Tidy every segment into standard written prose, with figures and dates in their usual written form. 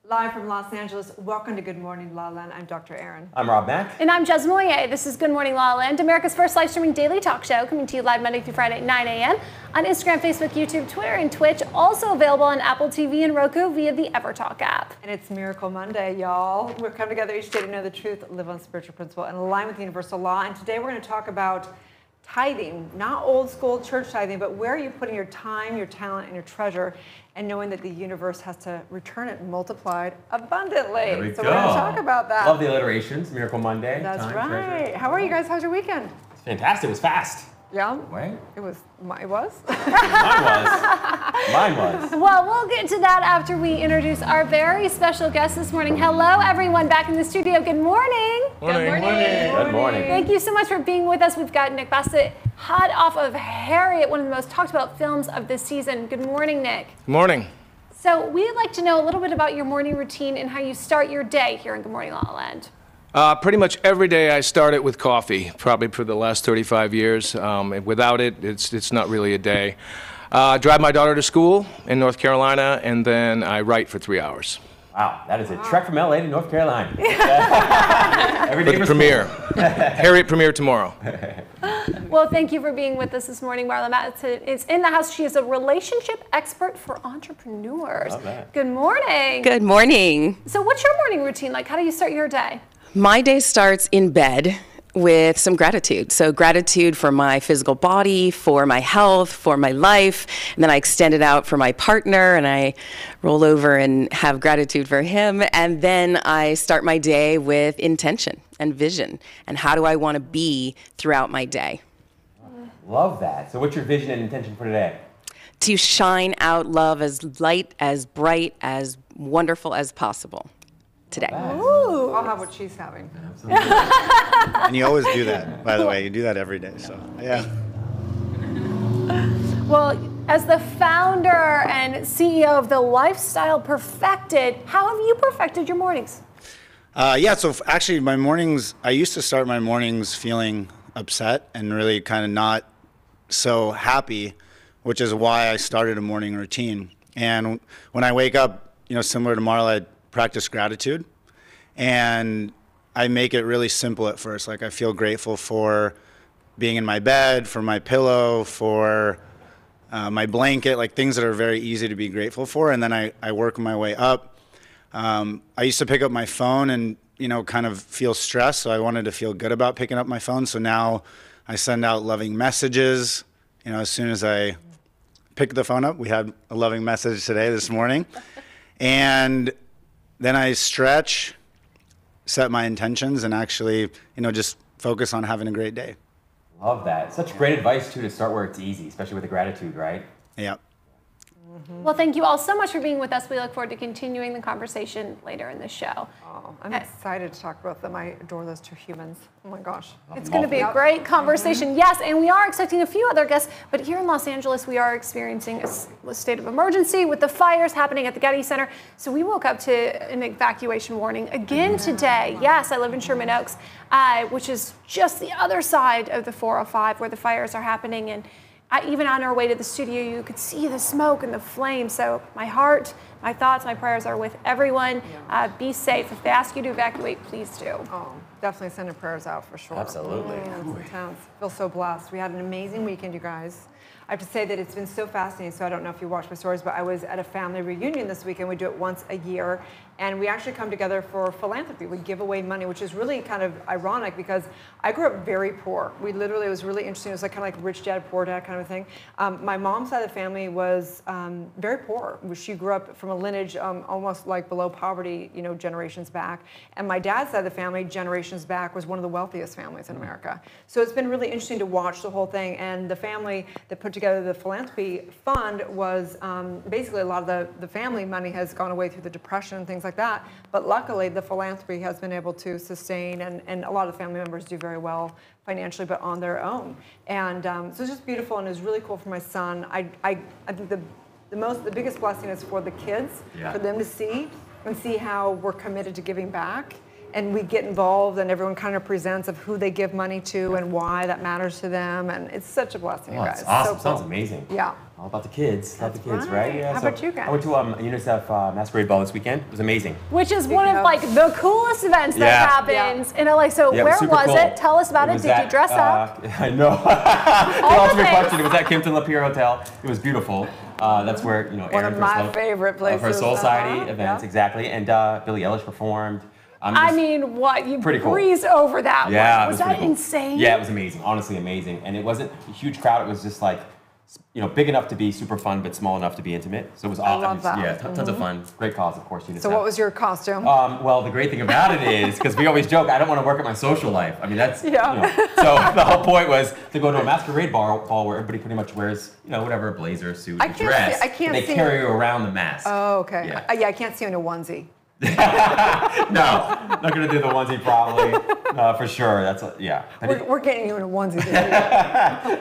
Live from Los Angeles, welcome to Good Morning La La Land. I'm Dr. Erin. I'm Rob Mack. And I'm GMLA. This is Good Morning La La Land, America's first live streaming daily talk show, coming to you live Monday through Friday at 9 a.m. on Instagram, Facebook, YouTube, Twitter, and Twitch. Also available on Apple TV and Roku via the EverTalk app. And it's Miracle Monday, y'all. We're coming together each day to know the truth, live on spiritual principle, and align with universal law. And today we're going to talk about tithing, not old school church tithing, but where are you putting your time, your talent, and your treasure, and knowing that the universe has to return it multiplied abundantly. There we so go. we're going to talk about that. Love the alliterations, Miracle Monday. That's time, right. treasure. How are you guys? How's your weekend? It's fantastic. It was fast. Yeah. Right? It was. Mine was. Well, we'll get to that after we introduce our very special guest this morning. Hello, everyone, back in the studio. Good morning. Morning. Good morning. Thank you so much for being with us. We've got Nick Bassett, hot off of Harriet, one of the most talked about films of this season. Good morning, Nick. Morning. So we'd like to know a little bit about your morning routine and how you start your day here in Good Morning La La Land. Pretty much every day I start it with coffee, probably for the last 35 years. Without it, it's not really a day. Drive my daughter to school in North Carolina, and then I write for 3 hours. Wow, that is a trek from LA to North Carolina. Every day For the for premiere. Harriet premiere tomorrow. Well, thank you for being with us this morning. Marla Matt is in the house. She is a relationship expert for entrepreneurs. Love that. Good morning. Good morning. So what's your morning routine like? How do you start your day? My day starts in bed with some gratitude. So gratitude for my physical body, for my health, for my life. And then I extend it out for my partner and I roll over and have gratitude for him. And then I start my day with intention and vision. And how do I want to be throughout my day? Love that. So what's your vision and intention for today? To shine out love as light, as bright, as wonderful as possible today. Ooh. I'll have what she's having. Absolutely. And you always do that, by the way. You do that every day, so yeah. Well, as the founder and CEO of The Lifestyle Perfected, how have you perfected your mornings? So actually my mornings, I used to start my mornings feeling upset and really kind of not so happy, which is why I started a morning routine. And when I wake up, similar to Marla, I practice gratitude. And I make it really simple at first. Like I feel grateful for being in my bed, for my pillow, for my blanket, like things that are very easy to be grateful for. And then I work my way up. I used to pick up my phone and, kind of feel stressed. So I wanted to feel good about picking up my phone. So now I send out loving messages. As soon as I pick the phone up, we had a loving message this morning. And then I stretch, set my intentions, and actually, just focus on having a great day. Love that. Such great advice, too, to start where it's easy, especially with the gratitude, right? Yeah. Well, thank you all so much for being with us. We look forward to continuing the conversation later in the show. Oh, I'm excited to talk about them. I adore those two humans. Oh my gosh. It's going to be a great conversation. Yes, and we are expecting a few other guests, but here in Los Angeles, we are experiencing a state of emergency with the fires happening at the Getty Center. So we woke up to an evacuation warning again today. Yes, I live in Sherman Oaks, which is just the other side of the 405 where the fires are happening. And even on our way to the studio, you could see the smoke and the flames. So my heart, my thoughts, my prayers are with everyone. Be safe. If they ask you to evacuate, please do. Oh, definitely sending prayers out for sure. Absolutely. It's intense. Feel so blessed. We had an amazing weekend, you guys. I have to say that it's been so fascinating. So I don't know if you watched my stories, but I was at a family reunion this weekend. We do it once a year. And we actually come together for philanthropy. We give away money, which is really kind of ironic because I grew up very poor. It was really interesting. It was kind of like rich dad, poor dad kind of a thing. My mom's side of the family was very poor. She grew up from a lineage almost like below poverty, generations back. And my dad's side of the family, generations back, was one of the wealthiest families in America. So it's been really interesting to watch the whole thing. And the family that put together the philanthropy fund was basically a lot of the family money has gone away through the Depression and things like that. But luckily, the philanthropy has been able to sustain, and a lot of the family members do very well financially, but on their own. And so it's just beautiful, and it was really cool for my son. I think the biggest blessing is for the kids, for them to see how we're committed to giving back. and we get involved, and everyone kind of presents of who they give money to and why that matters to them, and it's such a blessing, you guys. That's awesome. So cool. Sounds amazing. Yeah. All about the kids. Love the kids, right. right? Yeah. How about you guys? I went to a UNICEF masquerade ball this weekend. It was amazing. Which is one of like the coolest events that happens in LA. So Yeah, where was cool. it? Tell us about it. Did you dress up? I know. The ultimate question. It was at Kimpton Lapeer Hotel. It was beautiful. That's where One Erin of my first favorite places. For Soul Society events, Yeah. exactly. And Billie Eilish performed. I mean, what? You pretty cool. breezed over that Yeah, one. Was that pretty cool. insane? Yeah, it was amazing. Honestly, amazing. And it wasn't a huge crowd. It was just like, big enough to be super fun, but small enough to be intimate. So it was awesome. love that. Yeah, tons of fun. Great cause, of course. UNICEF. So what was your costume? Well, the great thing about it is, because we always joke, I don't want to work at my social life. I mean, that's, Yeah. So the whole point was to go to a masquerade ball where everybody pretty much wears, whatever, a blazer, suit, I a can't dress. see- I can't and they see- carry you around the mask. Oh, okay. Yeah. I can't see you in a onesie. No, not going to do the onesie probably, for sure. That's, yeah. We're getting you in a onesie.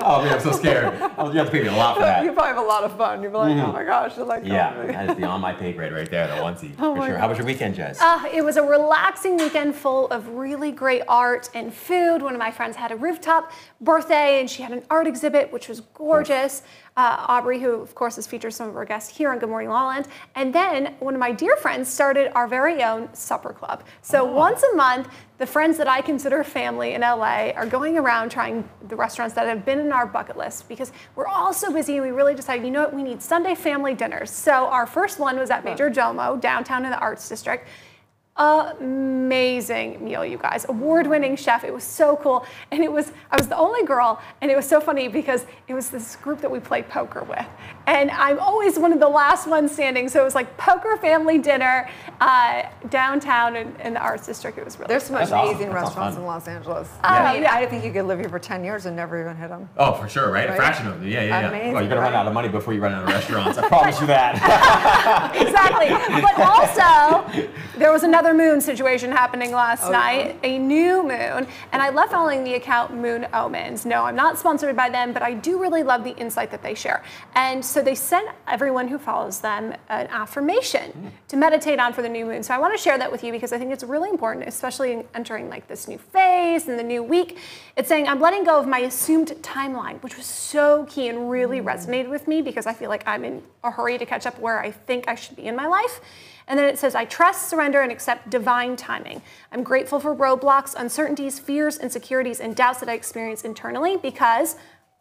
Oh, man, I'm so scared. You have to pay me a lot for that. You probably have a lot of fun. You'll be like, oh my gosh, you're like, Yeah, that is beyond my pay grade right there, the onesie, for my sure. How was your weekend, Jess? It was a relaxing weekend full of really great art and food. One of my friends had a rooftop birthday, and she had an art exhibit, which was gorgeous. Aubrey, who of course has featured some of our guests here on Good Morning La La Land. And then one of my dear friends started our very own supper club. So once a month, the friends that I consider family in LA are going around trying the restaurants that have been in our bucket list, because we're all so busy, and we really decided, you know what, we need Sunday family dinners. So our first one was at Major Domo, downtown in the Arts District. Amazing meal, you guys. Award-winning chef. It was so cool. And I was the only girl, and it was so funny because it was this group that we play poker with. And I'm always one of the last ones standing. So it was like poker family dinner downtown in the Arts District. It was really There's some That's awesome. amazing That sounds restaurants fun. in Los Angeles. Yeah. I mean, Yeah. I think you could live here for 10 years and never even hit them. Oh, for sure, right? A Right? fraction of them. Yeah. Amazing, Well, you're going to run right? out of money before you run out of restaurants. I promise you that. Exactly. But also, there was another moon situation happening last night, a new moon, and I love following the account Moon Omens. No, I'm not sponsored by them, but I do really love the insight that they share. And so they sent everyone who follows them an affirmation to meditate on for the new moon. So I want to share that with you because I think it's really important, especially in entering like this new phase and the new week. It's saying, I'm letting go of my assumed timeline, which was so key and really resonated with me because I feel like I'm in a hurry to catch up where I think I should be in my life. And then it says, I trust, surrender, and accept divine timing. I'm grateful for roadblocks, uncertainties, fears, insecurities, and doubts that I experience internally because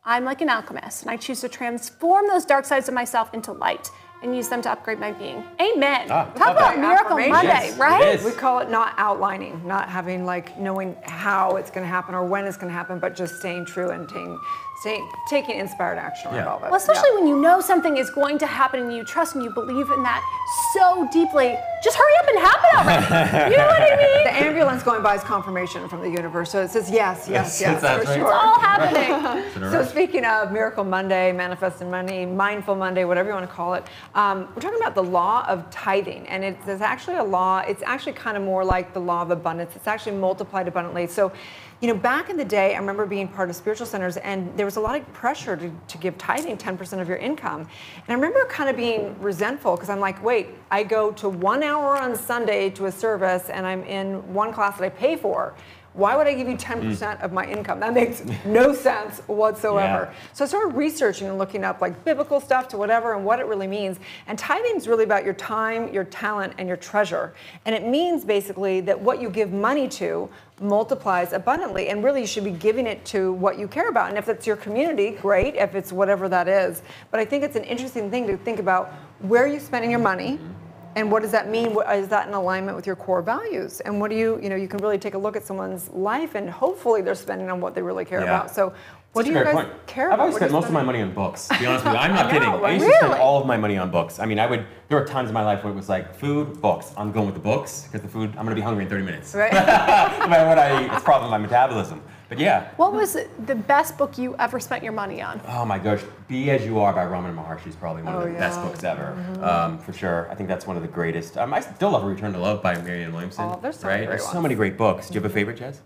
I'm like an alchemist, and I choose to transform those dark sides of myself into light and use them to upgrade my being. Amen. Talk about Miracle affirmation. Monday, Yes, right? it is. We call it not outlining, not having like knowing how it's going to happen or when it's going to happen, but just staying true and taking inspired action on all of it. Well, especially when you know something is going to happen and you trust and you believe in that so deeply, just hurry up and happen already. You know what I mean? The ambulance going by is confirmation from the universe, so it says yes, That's for right. sure. It's all happening. So speaking of Miracle Monday, Manifesting Money, Mindful Monday, whatever you want to call it, we're talking about the law of tithing, and it's actually a law. It's actually kind of more like the law of abundance. It's actually multiplied abundantly. So, back in the day, I remember being part of spiritual centers, and there was a lot of pressure to give tithing 10% of your income. And I remember kind of being resentful because I'm like, wait, I go to 1 hour on Sunday to a service, and I'm in one class that I pay for. Why would I give you 10% of my income? That makes no sense whatsoever. Yeah. So I started researching and looking up like biblical stuff to whatever and what it really means. And tithing is really about your time, your talent, and your treasure. And it means basically that what you give money to multiplies abundantly. And really you should be giving it to what you care about. And if it's your community, great. If it's whatever that is. But I think it's an interesting thing to think about where are you spending your money? And what does that mean? Is that in alignment with your core values? And what do you can really take a look at someone's life and hopefully they're spending on what they really care about. So what do you guys care about? I've always spent most of my money on books, to be honest with you. I'm not kidding. I used to spend all of my money on books. I mean, there were times in my life where it was like food, books. I'm going with the books because the food, I'm going to be hungry in 30 minutes. Right. No matter what I eat, it's probably my metabolism. But yeah. What was the best book you ever spent your money on? Oh my gosh, Be As You Are by Ramana Maharshi is probably one of the best books ever, for sure. I think that's one of the greatest. I still love Return to Love by Marianne Williamson. Oh, there's so many great There's so ones. many great books. Do you have a favorite, Jess?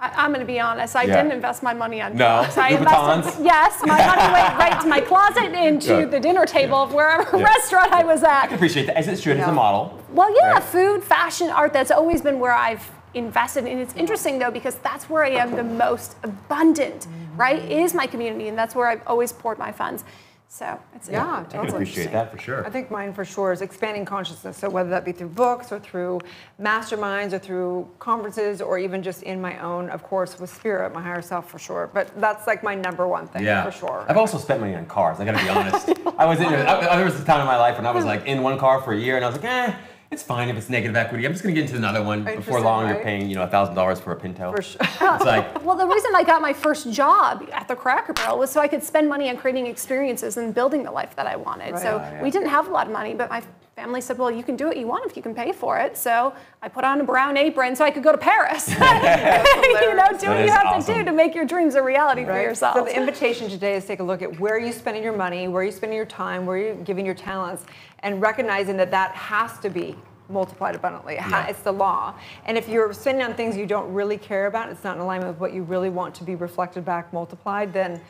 I'm going to be honest. I didn't invest my money on No? books. I Louboutins? yes, my money went right to my closet and to the dinner table of wherever restaurant I was I at. can appreciate that, as it should, as a model. Well, yeah, Right. food, fashion, art, that's always been where I've invested. And it's interesting though, because that's where I am the most abundant, right? Is my community, and that's where I've always poured my funds. So it's Yeah, I can appreciate that for sure. I think mine for sure is expanding consciousness. So whether that be through books or through masterminds or through conferences or even just in my own, of course, with spirit, my higher self for sure. But that's like my number one thing for sure. I've also spent money on cars. I got to be honest. There was a time in my life when I was like in one car for a year and I was like, it's fine if it's negative equity. I'm just going to get into another one. Before long, you're paying, $1,000 for a Pinto. For sure. It's like, well, the reason I got my first job at the Cracker Barrel was so I could spend money on creating experiences and building the life that I wanted. Right. So we didn't have a lot of money, but my family said, well, you can do what you want if you can pay for it. So I put on a brown apron so I could go to Paris. Do what you have to do to make your dreams a reality for yourself. So the invitation today is take a look at where are you spending your money, where are you spending your time, where are you giving your talents, and recognizing that that has to be multiplied abundantly. It's the law. And if you're spending on things you don't really care about, it's not in alignment with what you really want to be reflected back, multiplied, then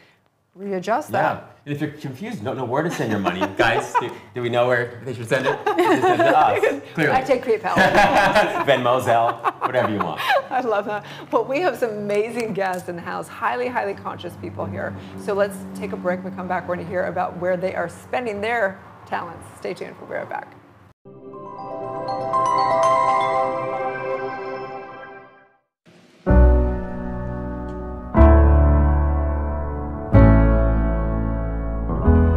readjust that. Yeah. And if you're confused, don't know where to send your money, guys, do we know where they should send it? Just send it to us. Clearly. I take PayPal. Venmo, Zelle, whatever you want. I love that. Well, we have some amazing guests in the house, highly, highly conscious people here. So let's take a break. When we come back, we're going to hear about where they are spending their talents. Stay tuned. We'll be right back.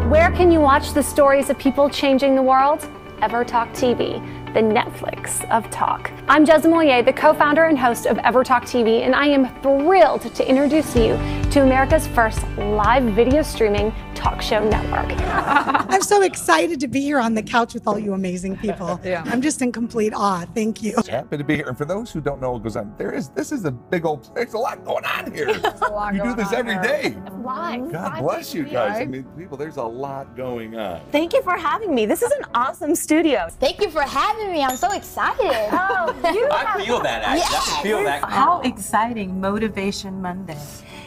Where can you watch the stories of people changing the world? EverTalk TV, the Netflix of talk. I'm Jez Moyer, the co-founder and host of EverTalk TV, and I am thrilled to introduce you to America's first live video streaming talk show network. I'm so excited to be here on the couch with all you amazing people. Yeah. I'm just in complete awe. Thank you. Happy to be here. And for those who don't know what goes on, this is a big old, there's a lot going on here. You do this every day. Live. God bless you guys. I mean, people, there's a lot going on. Thank you for having me. This is an awesome studio. Thank you for having me. I'm so excited. I feel that, actually. I can feel that. How exciting Motivation Monday.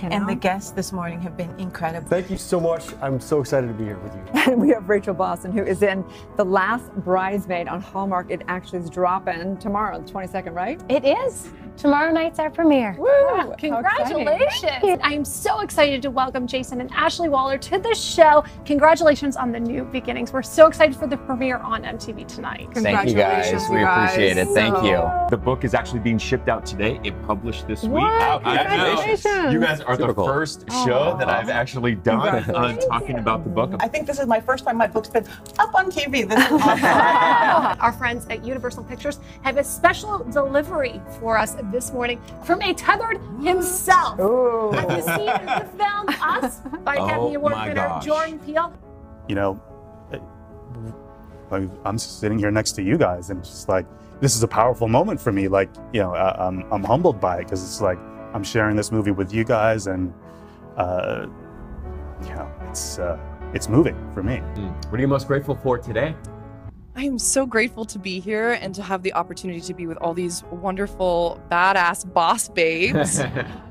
And the guests this morning have been incredible. Thank you so much. I'm so excited to be here with you. And we have Rachel Boston, who is in The Last Bridesmaid on Hallmark. It actually is dropping tomorrow, the 22nd, right? It is. Tomorrow night's our premiere. Woo! Congratulations! I'm so excited to welcome Jason and Ashley Waller to the show. Congratulations on the new beginnings. We're so excited for the premiere on MTV tonight. Thank you guys. We appreciate it. Thank you. The book is actually being shipped out today. It published this week. Wow, congratulations. You guys are the first show that I've actually done talking about the book. I think this is my first time my book's been up on TV. This is awesome. Our friends at Universal Pictures have a special delivery for us this morning from a tethered himself. Have you seen the film Us by Academy Award winner Jordan Peele? You know, I'm sitting here next to you guys, and it's just like, this is a powerful moment for me. Like, you know, I'm humbled by it because it's like I'm sharing this movie with you guys, and you know, it's moving for me. What are you most grateful for today? I am so grateful to be here and to have the opportunity to be with all these wonderful, badass boss babes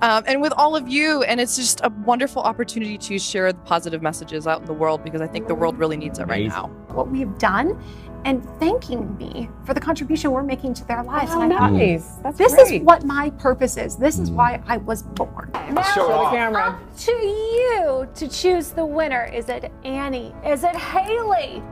and with all of you. And it's just a wonderful opportunity to share the positive messages out in the world, because I think the world really needs it right now. What we've done and thanking me for the contribution we're making to their lives. Oh, and I thought, nice. That's this great. is what my purpose is. This is why I was born. Now, Show the camera. up to you to choose the winner. Is it Annie? Is it Haley?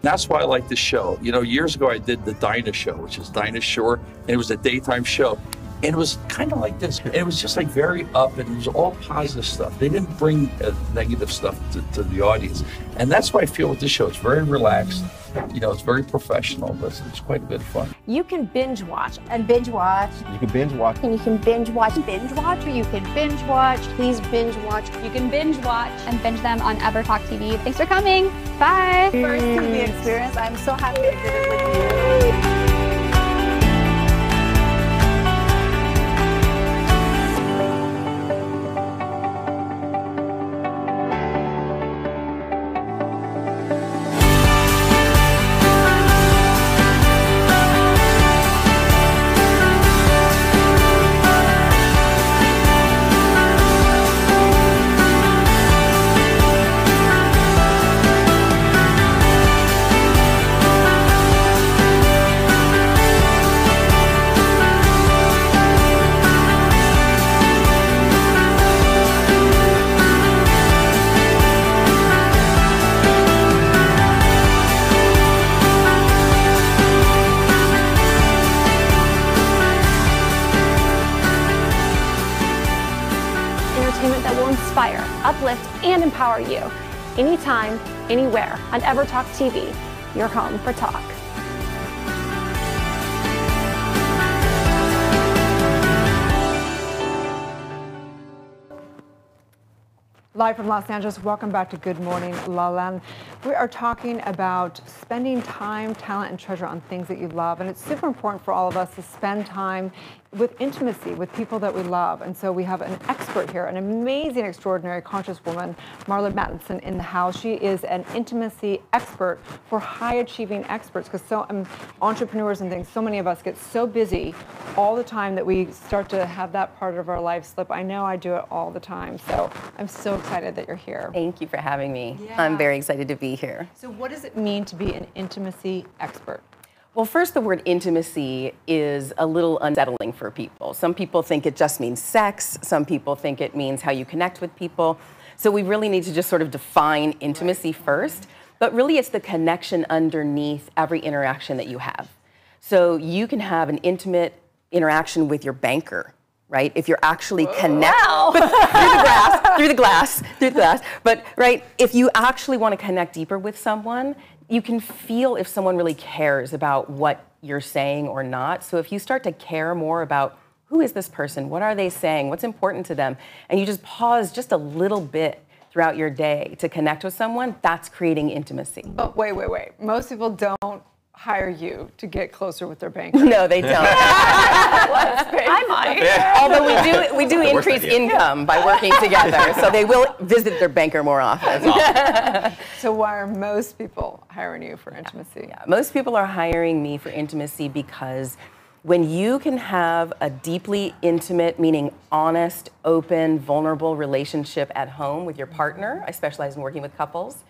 That's why I like this show. You know, years ago I did the Dinah Show, which is Dinah Shore, and it was a daytime show. And it was kind of like this. It was just like very up, and it was all positive stuff. They didn't bring negative stuff to the audience. And that's what I feel with this show. It's very relaxed. You know, it's very professional, but it's quite a bit of fun. You can binge watch and binge watch. You can binge watch. And you can binge watch. Binge watch, or you can binge watch. Please binge watch. You can binge watch and binge them on EverTalk TV. Thanks for coming. Bye. First TV experience. I'm so happy I did it with you. inspire, uplift, and empower you. Anytime, anywhere on EverTalk TV, your home for talk. Live from Los Angeles, welcome back to Good Morning La Land. We are talking about spending time, talent, and treasure on things that you love. And it's super important for all of us to spend time with intimacy with people that we love. And so we have an expert here, an amazing, extraordinary, conscious woman, Marla Mattinson, in the house. She is an intimacy expert for high-achieving experts, because entrepreneurs and things, so many of us get so busy all the time that we start to have that part of our life slip. I know I do it all the time. So I'm so excited that you're here. Thank you for having me. Yeah. I'm very excited to be here. So what does it mean to be an intimacy expert? Well, first, the word intimacy is a little unsettling for people. Some people think it just means sex. Some people think it means how you connect with people. So we really need to just sort of define intimacy first. But really, it's the connection underneath every interaction that you have. So you can have an intimate interaction with your banker, right? If you're actually connected through the glass. But right, if you actually want to connect deeper with someone, you can feel if someone really cares about what you're saying or not. So if you start to care more about who is this person, what are they saying, what's important to them, and you just pause just a little bit throughout your day to connect with someone, that's creating intimacy. Oh, wait. Most people don't hire you to get closer with their banker. No, they don't. I might. Although we do increase income by working together, so they will visit their banker more often. So why are most people hiring you for intimacy? Yeah, most people are hiring me for intimacy because when you can have a deeply intimate, meaning honest, open, vulnerable relationship at home with your partner, I specialize in working with couples,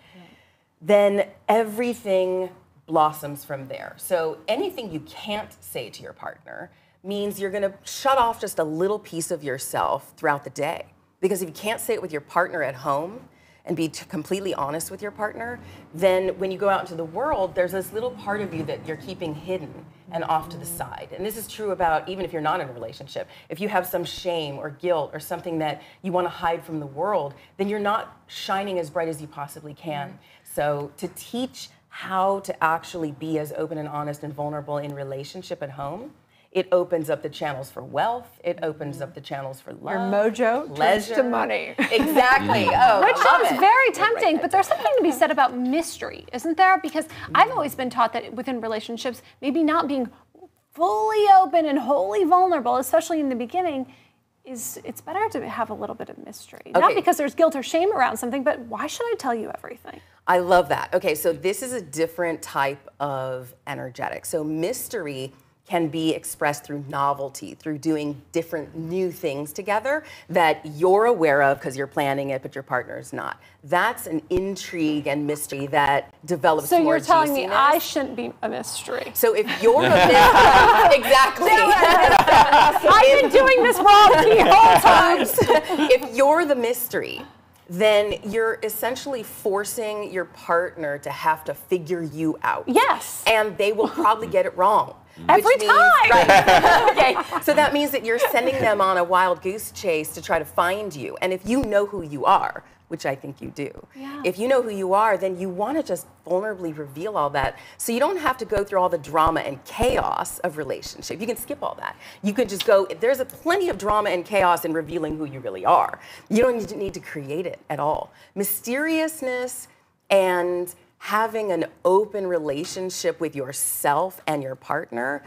then everything blossoms from there. So anything you can't say to your partner means you're going to shut off just a little piece of yourself throughout the day. Because if you can't say it with your partner at home and be completely honest with your partner, then when you go out into the world, there's this little part of you that you're keeping hidden and off to the side. And this is true about even if you're not in a relationship. If you have some shame or guilt or something that you want to hide from the world, then you're not shining as bright as you possibly can. So to teach how to actually be as open and honest and vulnerable in relationship at home, it opens up the channels for wealth. It opens up the channels for love. Your mojo turns to money. Exactly. Which sounds very tempting, but there's something to be said about mystery, isn't there? Because I've always been taught that within relationships, maybe not being fully open and wholly vulnerable, especially in the beginning, it's better to have a little bit of mystery. Okay. Not because there's guilt or shame around something, but why should I tell you everything? I love that. Okay, so this is a different type of energetic. So mystery can be expressed through novelty, through doing different new things together that you're aware of because you're planning it, but your partner's not. That's an intrigue and mystery that develops more So you're telling juiciness. me I shouldn't be a mystery. So if you're a mystery, exactly. I've been doing this wrong the whole time. If you're the mystery, then you're essentially forcing your partner to have to figure you out. Yes. And they will probably get it wrong. Every time. Right. Okay. So that means that you're sending them on a wild goose chase to try to find you. And if you know who you are, which I think you do, if you know who you are, then you want to just vulnerably reveal all that. So you don't have to go through all the drama and chaos of relationship. You can skip all that. You can just go, there's plenty of drama and chaos in revealing who you really are. You don't need to create it at all. Mysteriousness and having an open relationship with yourself and your partner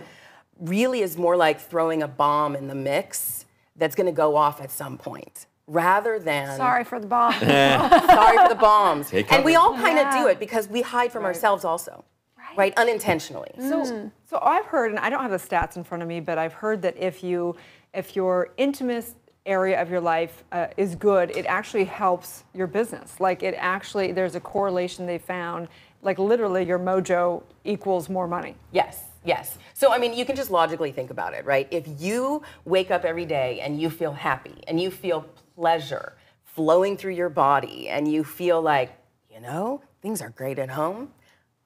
really is more like throwing a bomb in the mix that's going to go off at some point, rather than... Sorry for the bomb. Sorry for the bombs. And we all kind of do it because we hide from ourselves also, right? Unintentionally. So I've heard, and I don't have the stats in front of me, but I've heard that if your intimate area of your life is good, it actually helps your business. Like there's a correlation they found, like literally your mojo equals more money. Yes. Yes. So, I mean, you can just logically think about it, right? If you wake up every day and you feel happy and you feel pleasure flowing through your body and you feel like, things are great at home,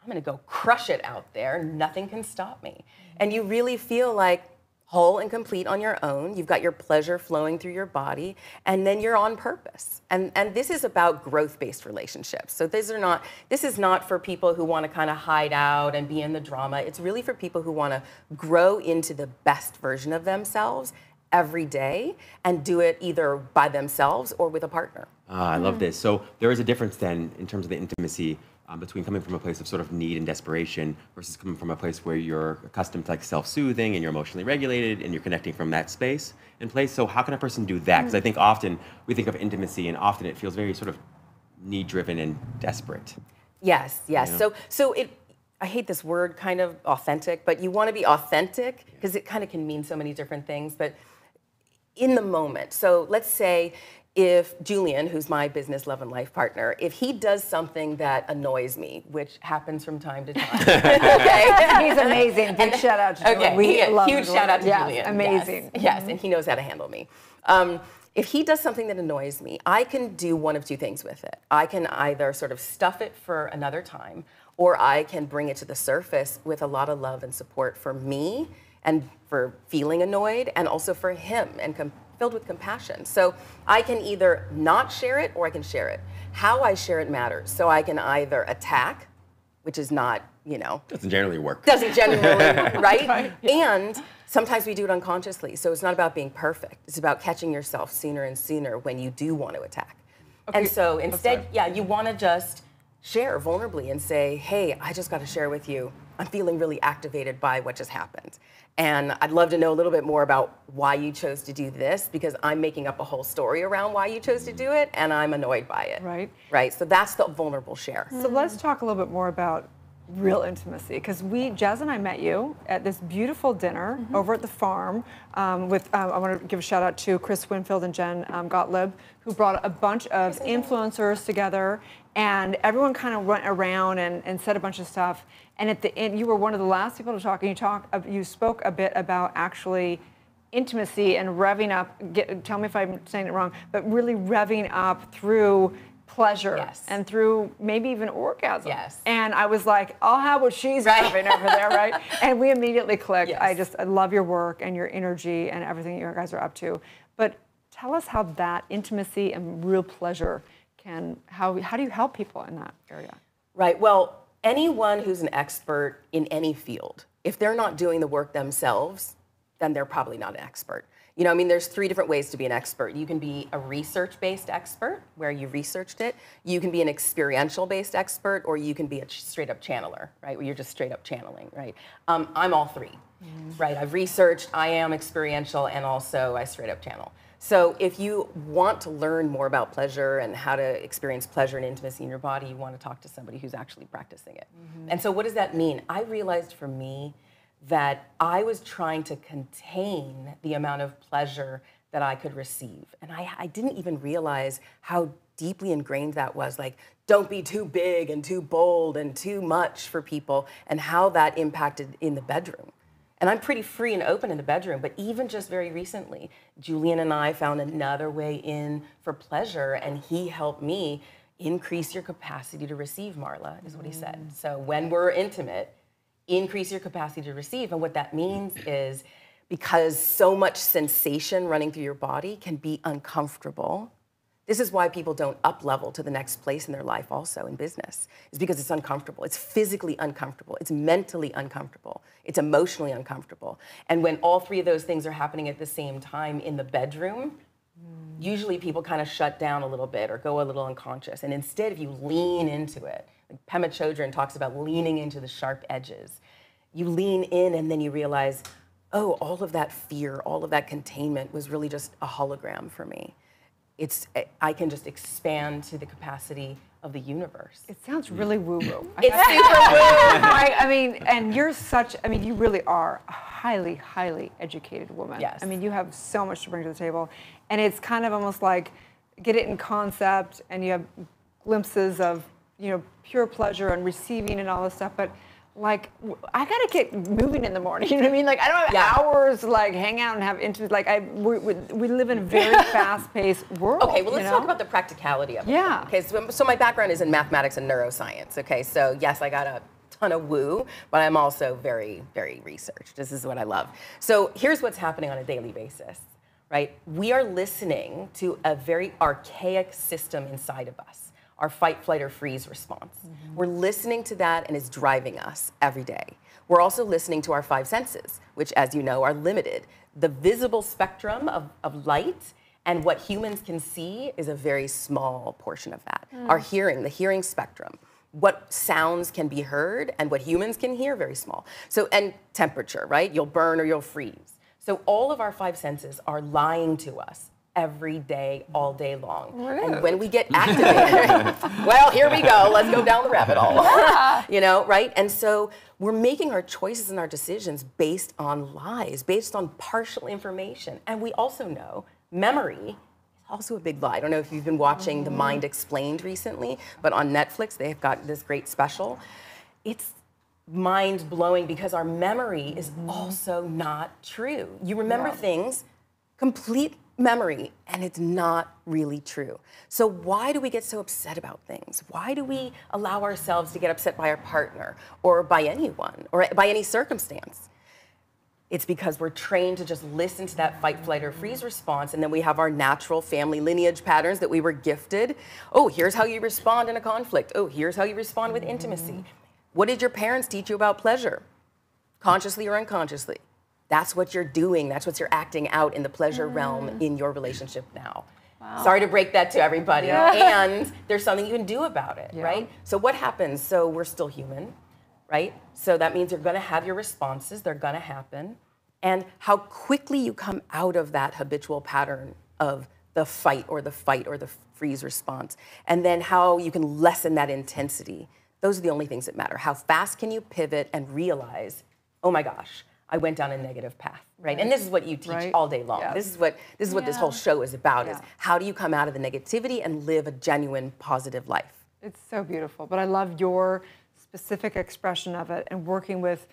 I'm going to go crush it out there. Nothing can stop me. And you really feel like, whole and complete on your own. You've got your pleasure flowing through your body, and then you're on purpose. And this is about growth-based relationships. So this is not for people who want to kind of hide out and be in the drama. It's really for people who want to grow into the best version of themselves every day and do it either by themselves or with a partner. I love this. So there is a difference then in terms of the intimacy between coming from a place of sort of need and desperation versus coming from a place where you're accustomed to like self-soothing and you're emotionally regulated and you're connecting from that space and place. So how can a person do that? Because I think often we think of intimacy and often it feels very sort of need-driven and desperate. Yes, yes. You know? So I hate this word kind of authentic, but you want to be authentic because it kind of can mean so many different things, but in the moment. So let's say if Julian, who's my business love and life partner, if he does something that annoys me, which happens from time to time. Okay? He's amazing. Big shout out to Julian. We love huge shout out to yes, Julian. Amazing. Yes, and he knows how to handle me. If he does something that annoys me, I can do one of two things with it. I can either sort of stuff it for another time, or I can bring it to the surface with a lot of love and support for me and for feeling annoyed, and also for him, and filled with compassion. So I can either not share it or I can share it. How I share it matters. So I can either attack, which is not, doesn't generally work. Doesn't generally, right? And sometimes we do it unconsciously. So it's not about being perfect. It's about catching yourself sooner and sooner when you do want to attack. Okay. And so instead, you want to just share vulnerably and say, hey, I just got to share with you, I'm feeling really activated by what just happened. And I'd love to know a little bit more about why you chose to do this, because I'm making up a whole story around why you chose to do it, and I'm annoyed by it. Right. Right, so that's the vulnerable share. So let's talk a little bit more about real intimacy, because Jazz and I met you at this beautiful dinner over at the farm with, I want to give a shout out to Chris Winfield and Jen Gottlieb, who brought a bunch of influencers together, and everyone kind of went around and said a bunch of stuff. And at the end, you were one of the last people to talk, and you spoke a bit about actually intimacy and revving up, tell me if I'm saying it wrong, but really revving up through pleasure and through maybe even orgasm. Yes. And I was like, I'll have what she's having over there, right? And we immediately clicked. Yes. I love your work and your energy and everything you guys are up to. But tell us how that intimacy and real pleasure how do you help people in that area? Right, well, anyone who's an expert in any field, if they're not doing the work themselves, then they're probably not an expert. There's 3 different ways to be an expert. You can be a research-based expert, where you researched it. You can be an experiential-based expert, or you can be a straight-up channeler, right, where you're just straight-up channeling, right? I'm all 3, right? I've researched, I am experiential, and also I straight-up channel. So if you want to learn more about pleasure and how to experience pleasure and intimacy in your body, you want to talk to somebody who's actually practicing it. And so what does that mean? I realized for me that I was trying to contain the amount of pleasure that I could receive. And I didn't even realize how deeply ingrained that was. Like, don't be too big and too bold and too much for people, and how that impacted in the bedroom. And I'm pretty free and open in the bedroom, but even just very recently, Julian and I found another way in for pleasure, and he helped me increase your capacity to receive, Marla, is what he said. So when we're intimate, increase your capacity to receive. And what that means is, because so much sensation running through your body can be uncomfortable. This is why people don't up-level to the next place in their life also in business. It's because it's uncomfortable. It's physically uncomfortable. It's mentally uncomfortable. It's emotionally uncomfortable. And when all 3 of those things are happening at the same time in the bedroom, usually people kind of shut down a little bit or go a little unconscious. And instead, if you lean into it, like Pema Chodron talks about leaning into the sharp edges, you lean in and then you realize, oh, all of that fear, all of that containment was really just a hologram for me. I can just expand to the capacity of the universe. It sounds really woo-woo. It's super woo. And you really are a highly, highly educated woman. Yes. You have so much to bring to the table. And it's kind of almost like, get it in concept, and you have glimpses of, pure pleasure and receiving and all this stuff, but like, I gotta get moving in the morning. You know what I mean? Like, I don't have hours to like hang out and have intimate. Like, we live in a very fast-paced world. Okay, well, let's talk about the practicality of it. Yeah. Okay, so my background is in mathematics and neuroscience. Okay, so yes, I got a ton of woo, but I'm also very, very researched. This is what I love. So here's what's happening on a daily basis, right? We are listening to a very archaic system inside of us, our fight, flight, or freeze response. We're listening to that, and it's driving us every day. We're also listening to our 5 senses, which, as you know, are limited. The visible spectrum of light and what humans can see is a very small portion of that. Our hearing, the hearing spectrum, what sounds can be heard and what humans can hear, very small. So, and temperature, right? You'll burn or you'll freeze. So all of our 5 senses are lying to us every day, all day long. Rude. And when we get activated, well, here we go, let's go down the rabbit hole. Yeah. You know, right? And so we're making our choices and our decisions based on lies, based on partial information. And we also know memory is also a big lie. I don't know if you've been watching The Mind Explained recently, but on Netflix, they've got this great special. It's mind-blowing because our memory is also not true. You remember things, complete memory, and it's not really true. So why do we get so upset about things? Why do we allow ourselves to get upset by our partner or by anyone or by any circumstance? It's because we're trained to just listen to that fight, flight, or freeze response, and then we have our natural family lineage patterns that we were gifted. Oh, here's how you respond in a conflict. Oh, here's how you respond with intimacy. What did your parents teach you about pleasure? Consciously or unconsciously? That's what you're doing. That's what you're acting out in the pleasure realm in your relationship now. Wow. Sorry to break that to everybody. Yeah. And there's something you can do about it, right? So what happens? So we're still human, right? So that means you're gonna have your responses, they're gonna happen. And how quickly you come out of that habitual pattern of the fight or the freeze response, and then how you can lessen that intensity. Those are the only things that matter. How fast can you pivot and realize, oh my gosh, I went down a negative path, right? And this is what you teach all day long. Yeah. This is what this whole show is about, is how do you come out of the negativity and live a genuine, positive life? It's so beautiful, but I love your specific expression of it and working with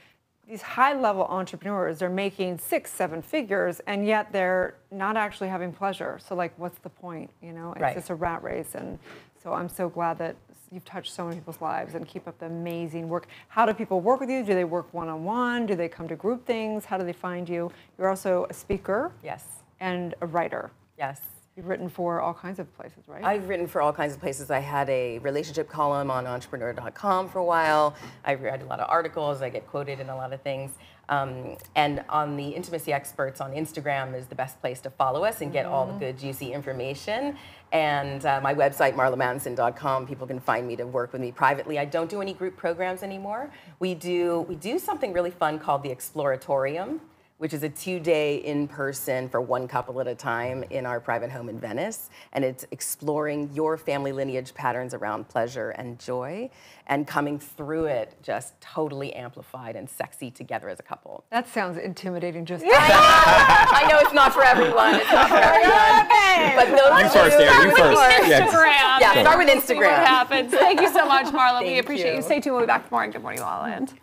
these high-level entrepreneurs. They're making 6, 7 figures, and yet they're not actually having pleasure. So like, what's the point, you know? It's just a rat race, and so I'm so glad that you've touched so many people's lives and keep up the amazing work. How do people work with you? Do they work one-on-one? Do they come to group things? How do they find you? You're also a speaker. Yes. And a writer. Yes. You've written for all kinds of places, right? I've written for all kinds of places. I had a relationship column on entrepreneur.com for a while. I read a lot of articles. I get quoted in a lot of things. And on the Intimacy Experts on Instagram is the best place to follow us and get all the good, juicy information. And my website, marlamanson.com, people can find me to work with me privately. I don't do any group programs anymore. We do something really fun called the Exploratorium, which is a 2-day in-person for 1 couple at a time in our private home in Venice. And it's exploring your family lineage patterns around pleasure and joy and coming through it just totally amplified and sexy together as a couple. That sounds intimidating just I know it's not for everyone. It's not for everyone. But those you first, Erin. You first. Instagram. Yeah, start with Instagram. See what happens. Thank you so much, Marla. We Thank appreciate you. Stay tuned. We'll be back tomorrow. Good morning, La La Land.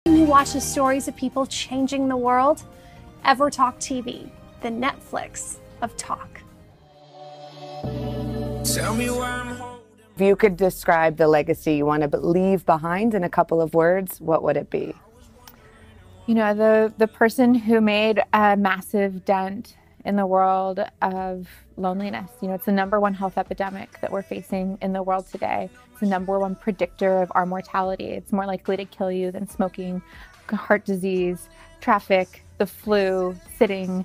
You watch the stories of people changing the world. EverTalk TV, the Netflix of talk. Tell me where I'm holding. If you could describe the legacy you want to leave behind in a couple of words, what would it be? You know, the person who made a massive dent in the world of loneliness. You know, it's the #1 health epidemic that we're facing in the world today. It's the #1 predictor of our mortality. It's more likely to kill you than smoking, heart disease, traffic, the flu, sitting.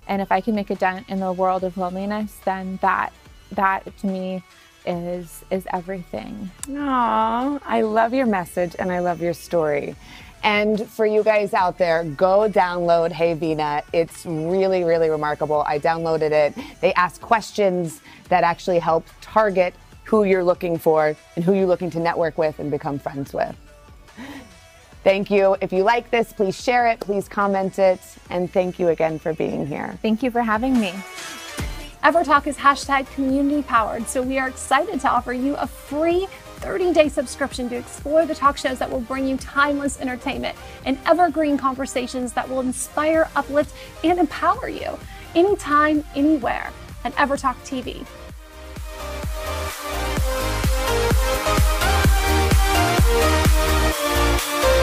And if I can make a dent in the world of loneliness, then that to me is everything. Aw, I love your message and I love your story. And for you guys out there, go download Hey Vina. It's really, really remarkable. I downloaded it. They ask questions that actually help target who you're looking for and who you're looking to network with and become friends with. Thank you. If you like this, please share it, please comment it, and thank you again for being here. Thank you for having me. EverTalk is #community powered, so we are excited to offer you a free 30-day subscription to explore the talk shows that will bring you timeless entertainment and evergreen conversations that will inspire, uplift, and empower you anytime, anywhere at EverTalk TV. We'll be right back.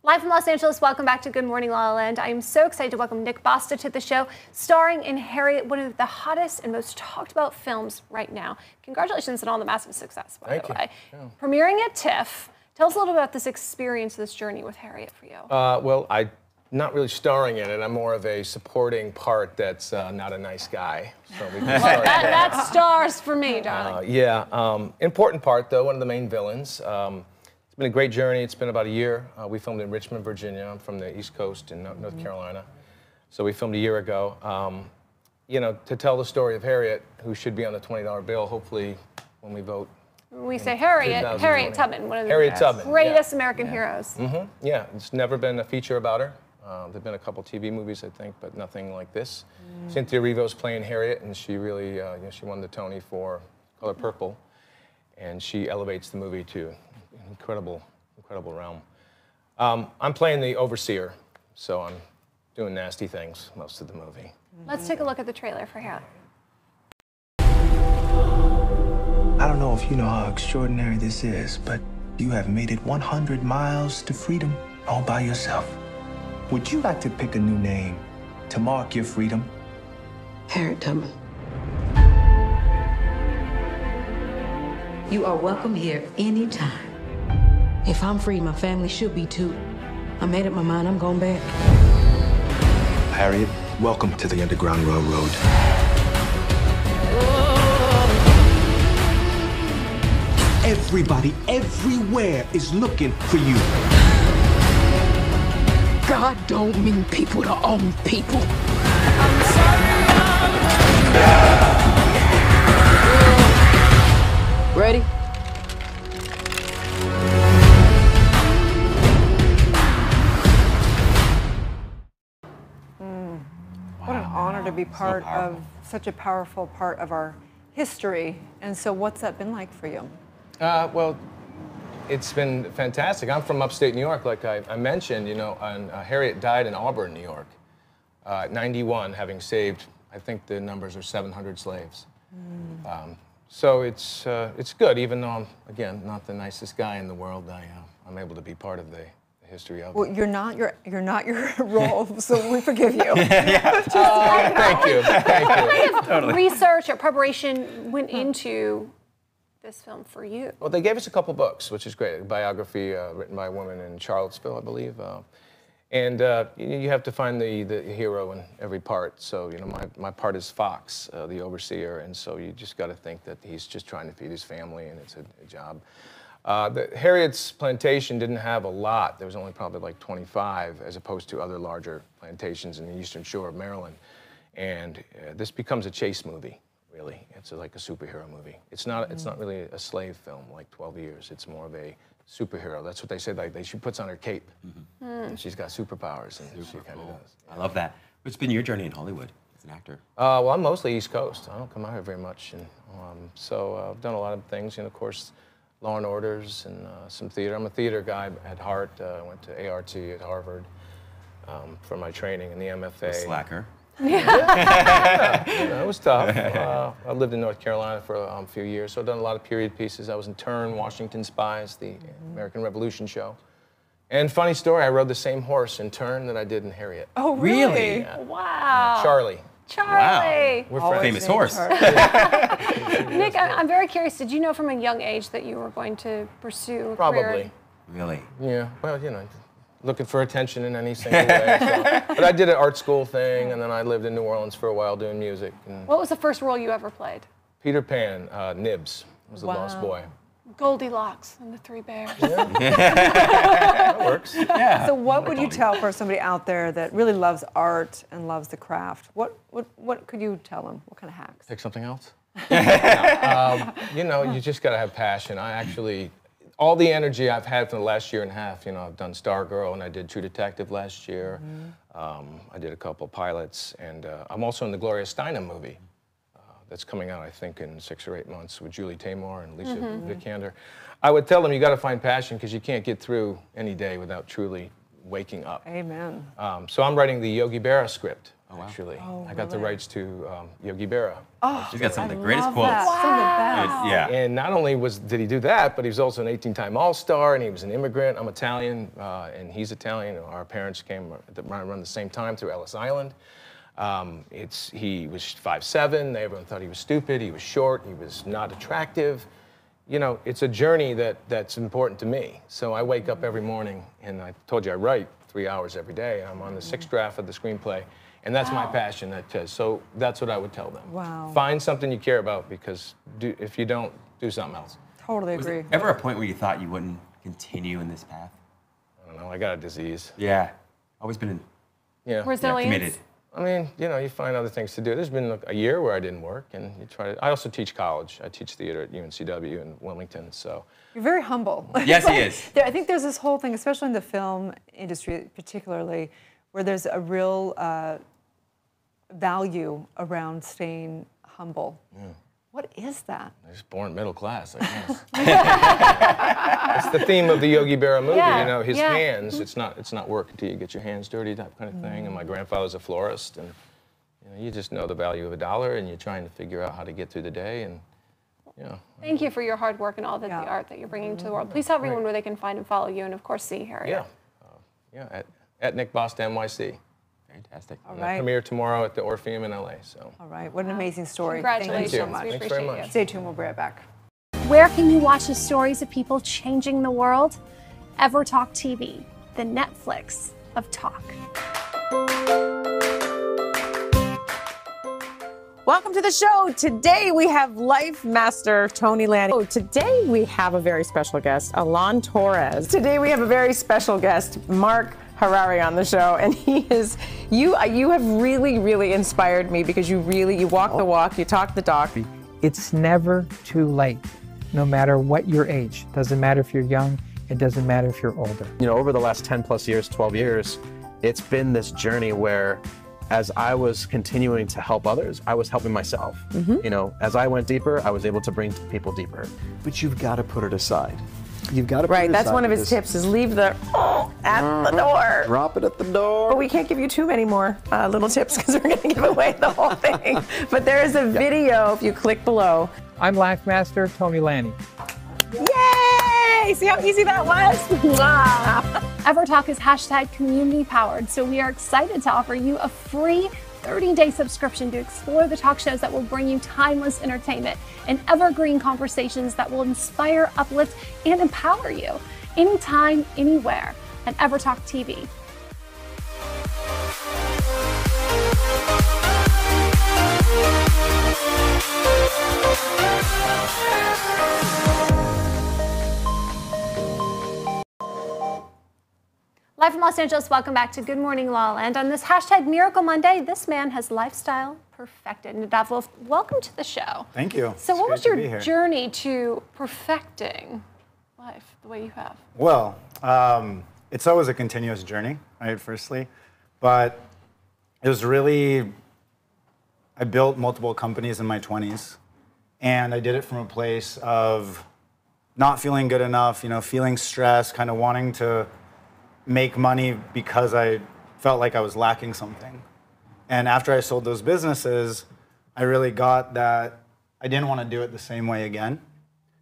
Live from Los Angeles, welcome back to Good Morning La La Land. I am so excited to welcome Nick Basta to the show, starring in Harriet, one of the hottest and most talked about films right now. Congratulations on all the massive success, by the way. Yeah. Premiering at TIFF. Tell us a little bit about this experience, this journey with Harriet for you. Well, I'm not really starring in it. I'm more of a supporting part that's not a nice guy. So we can well, that's stars for me, darling. Yeah, important part, though, one of the main villains. It's been a great journey. It's been about a year. We filmed in Richmond, Virginia. I'm from the East Coast in North Carolina. So we filmed a year ago. You know, to tell the story of Harriet, who should be on the $20 bill, hopefully, when we vote. We say Harriet Tubman, one of the greatest American heroes. Yeah, it's never been a feature about her. There've been a couple TV movies, I think, but nothing like this. Cynthia Erivo's playing Harriet, and she really, you know, she won the Tony for Color Purple, and she elevates the movie to an incredible realm. I'm playing the overseer, so I'm doing nasty things most of the movie. Let's take a look at the trailer for Harriet. I don't know if you know how extraordinary this is, but you have made it 100 miles to freedom all by yourself. Would you like to pick a new name to mark your freedom? Harriet Tubman. You are welcome here anytime. If I'm free, my family should be too. I made up my mind, I'm going back. Harriet, welcome to the Underground Railroad. Everybody, everywhere is looking for you. God don't mean people to own people. Ready? What an honor to be part of such a powerful part of our history. And so what's that been like for you? Well, it's been fantastic. I'm from upstate New York, like I mentioned, you know, and Harriet died in Auburn, New York, at 91, having saved, I think the numbers are 700 slaves. So it's good, even though I'm, again, not the nicest guy in the world. I'm able to be part of the history of it. Well, you're not your role, so we forgive you. Thank you. What kind of research or preparation went into this film for you? Well, they gave us a couple books, which is great. A biography written by a woman in Charlottesville, I believe. And you have to find the hero in every part. So, you know, my part is Fox, the overseer, and so you just got to think that he's just trying to feed his family, and it's a job. Harriet's plantation didn't have a lot. There was only probably like 25, as opposed to other larger plantations in the eastern shore of Maryland. And this becomes a chase movie, really. It's like a superhero movie. It's not really a slave film like 12 Years. It's more of a superhero. That's what they say. Like she puts on her cape. And she's got superpowers, and she kind of does. I love that. What's been your journey in Hollywood as an actor? Well, I'm mostly East Coast. I don't come out here very much, and so I've done a lot of things. And of course, Law and Orders and some theater. I'm a theater guy at heart. I went to ART at Harvard for my training in the MFA. Slacker. Yeah, it was tough. I lived in North Carolina for a few years, so I've done a lot of period pieces. I was in Turn, Washington Spies, the American Revolution show. And funny story, I rode the same horse in Turn that I did in Harriet. Oh, really? Yeah. Wow. Charlie. Charlie. Wow. We're friends. Famous horse. Nick, I'm very curious. Did you know from a young age that you were going to pursue a career? Really? Yeah. Well, you know, looking for attention in any single way. So. But I did an art school thing, and then I lived in New Orleans for a while doing music. And what was the first role you ever played? Peter Pan, Nibs was the lost boy. Goldilocks and the Three Bears. Yeah. That works. Yeah. So what would you tell for somebody out there that really loves art and loves the craft? What could you tell them? What kind of hacks? Pick something else? You know, you just got to have passion. I actually, all the energy I've had for the last year and a half, you know, I've done Stargirl and I did True Detective last year. I did a couple pilots, and I'm also in the Gloria Steinem movie. That's coming out, I think, in 6 or 8 months with Julie Taymor and Lisa Vikander. I would tell them you got to find passion because you can't get through any day without truly waking up. Amen. So I'm writing the Yogi Berra script actually. Oh, I got the really? rights to Yogi Berra. Oh, He's got some of the I greatest love quotes. that. Some of the best. Yeah. And not only did he do that, but he was also an 18-time All-Star, and he was an immigrant. I'm Italian, and he's Italian. Our parents came around the same time through Ellis Island. He was 5'7". Everyone thought he was stupid. He was short. He was not attractive. You know, it's a journey that's important to me. So I wake up every morning, and I told you I write 3 hours every day. I'm on the 6th draft of the screenplay, and that's my passion. So that's what I would tell them. Wow. Find something you care about, because if you don't, do something else. Totally Was agree. there ever a point where you thought you wouldn't continue in this path? I don't know. I got a disease. Yeah. Always been Resilience. committed. I mean, you know, you find other things to do. There's been a year where I didn't work, and you try to. I also teach college. I teach theater at UNCW in Wilmington, so. You're very humble. Yes, he is. I think there's this whole thing, especially in the film industry particularly, where there's a real value around staying humble. Yeah. What is that? I was born middle class, I guess. It's the theme of the Yogi Berra movie, you know, his hands. It's not work until you get your hands dirty, that kind of thing. And my grandfather's a florist, and you know, you just know the value of $1, and you're trying to figure out how to get through the day, and you know. Thank you for your hard work and all the art that you're bringing to the world. Please tell everyone where they can find and follow you, and of course see Harriet. At Nick Bost NYC. Fantastic. All And right. I premiere tomorrow at the Orpheum in LA. So. All right, what an amazing story. Congratulations. Thank you so We much. Thanks very much. Stay tuned, we'll be right back. Where can you watch the stories of people changing the world? EverTalk TV, the Netflix of talk. Welcome to the show. Today we have Life Master Tony Lanning. Oh, today we have a very special guest, Alon Torres. Today we have a very special guest, Mark Harari, on the show, and he is you have really inspired me, because you walk the walk, you talk the talk. It's never too late, no matter what your age. Doesn't matter if you're young, it doesn't matter if you're older. You know, over the last 10 plus years, 12 years, it's been this journey where as I was continuing to help others, I was helping myself. You know, as I went deeper, I was able to bring people deeper. But you've got to put it aside. You've got to put it Right, that's aside one of his tips, is leave the at the door. Drop it at the door. But we can't give you too many more little tips, because we're going to give away the whole thing. But there is a video, if you click below. I'm Life Master Tony Lanning. Yay! See how easy that was? EverTalk is hashtag community powered, so we are excited to offer you a free 30-day subscription to explore the talk shows that will bring you timeless entertainment and evergreen conversations that will inspire, uplift, and empower you anytime, anywhere at EverTalk TV. Live from Los Angeles, welcome back to Good Morning La La Land. On this hashtag Miracle Monday, this man has lifestyle perfected. Nadav Wolf, welcome to the show. Thank you. So It's what great was to be your here. journey to perfecting life the way you have? Well, it's always a continuous journey, right, firstly. But it was really, I built multiple companies in my 20s. And I did it from a place of not feeling good enough, you know, feeling stressed, kind of wanting to make money because I felt like I was lacking something. And after I sold those businesses, I really got that I didn't want to do it the same way again.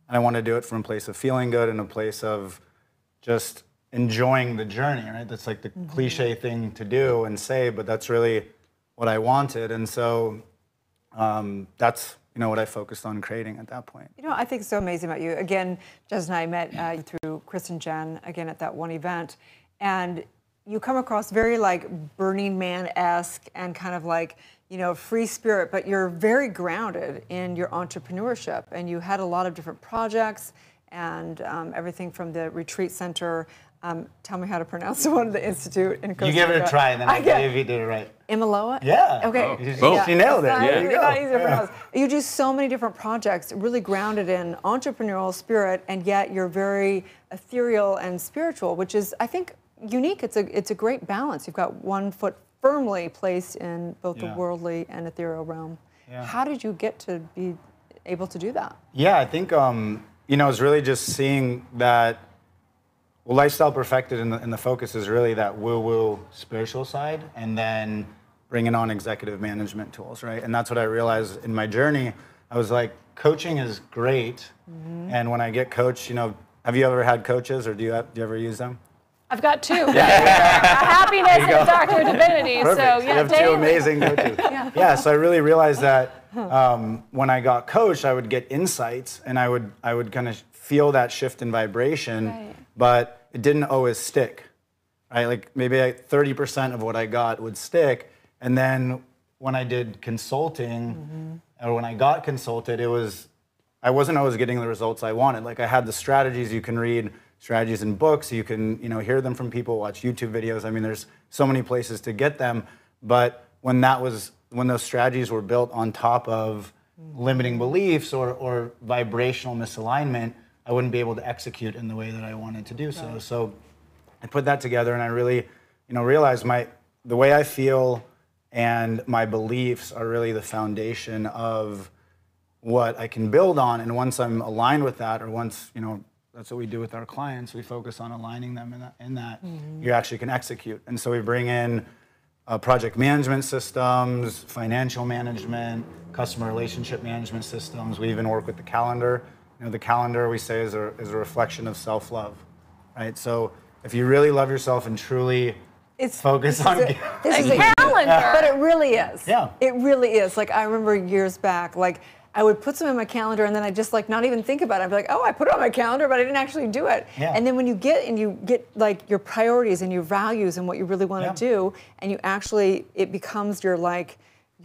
And I want to do it from a place of feeling good and a place of just enjoying the journey, right? That's like the cliche thing to do and say, but that's really what I wanted. And so that's what I focused on creating at that point. You know, I think it's so amazing about you. Again, Jez and I met through Chris and Jen, again, at that one event. And you come across very like Burning Man-esque and kind of like, free spirit, but you're very grounded in your entrepreneurship. And you had a lot of different projects and everything from the retreat center. Tell me how to pronounce the one, the institute in Costa You give it a Rica. try, and then I believe you did it right. Imaloa? Yeah. Okay. Oh. She nailed it. It's There you go. not easy to pronounce. You do so many different projects, really grounded in entrepreneurial spirit, and yet you're very ethereal and spiritual, which is, I think, unique. It's a great balance. You've got one foot firmly placed in both the worldly and ethereal realm. Yeah. How did you get to be able to do that? Yeah, I think it's really just seeing that. Well, lifestyle perfected, and the focus is really that woo-woo spiritual side, and then bringing on executive management tools, right? And that's what I realized in my journey. I was like, coaching is great. And when I get coached, have you ever had coaches, or do you ever use them? I've got two. Happiness and Dr. Divinity. Perfect. So you have two amazing coaches. Yeah. So I really realized that when I got coached, I would get insights, and I would kind of feel that shift in vibration, but it didn't always stick, right? Like maybe 30% of what I got would stick, and then when I did consulting, or when I got consulted, I wasn't always getting the results I wanted. Like I had the strategies. You can read strategies in books. You can hear them from people, watch YouTube videos. I mean, there's so many places to get them. But when those strategies were built on top of limiting beliefs or vibrational misalignment, I wouldn't be able to execute in the way that I wanted to do so. Right. So I put that together, and I really, realized the way I feel and my beliefs are really the foundation of what I can build on. And once I'm aligned with that, or once, that's what we do with our clients, we focus on aligning them in that you actually can execute. And so we bring in project management systems, financial management, customer relationship management systems. We even work with the calendar. The calendar, we say, is a reflection of self-love, right? So if you really love yourself and truly focus on this is a calendar, but it really is. Yeah, it really is. Like I remember years back, like I would put some in my calendar, and then I just not even think about it. I'd be like, oh, I put it on my calendar, but I didn't actually do it. Yeah. And then when you get like your priorities and your values and what you really want to do, and it becomes your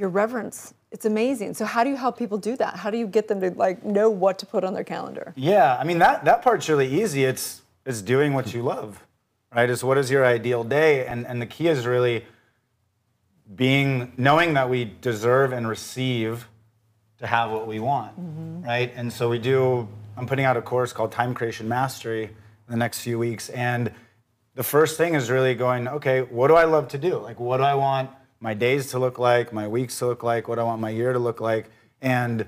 reverence. It's amazing. So how do you help people do that? How do you get them to know what to put on their calendar? Yeah, I mean that part's really easy. It's doing what you love, right? It's what is your ideal day, and the key is really knowing that we deserve and receive to have what we want, right? And so I'm putting out a course called Time Creation Mastery in the next few weeks, and the first thing is really going, okay, what do I love to do? Like, what do I want my days to look like, my weeks to look like, what I want my year to look like, and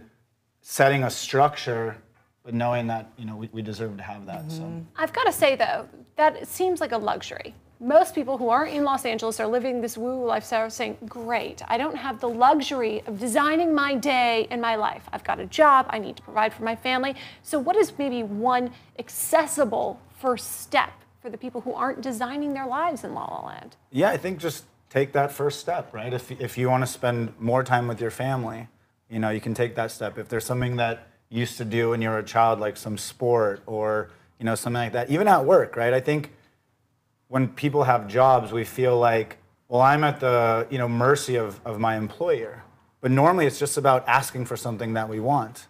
setting a structure, but knowing that we deserve to have that. So I've got to say though, that it seems like a luxury. Most people who aren't in Los Angeles are living this woo lifestyle saying, great, I don't have the luxury of designing my day and my life. I've got a job, I need to provide for my family. So what is maybe one accessible first step for the people who aren't designing their lives in La La Land? Yeah, I think just take that first step, right? If you want to spend more time with your family, you can take that step. If there's something that you used to do when you were a child, like some sport or something like that, even at work, right? I think when people have jobs, we feel like, well, I'm at the mercy of my employer. But normally it's just about asking for something that we want.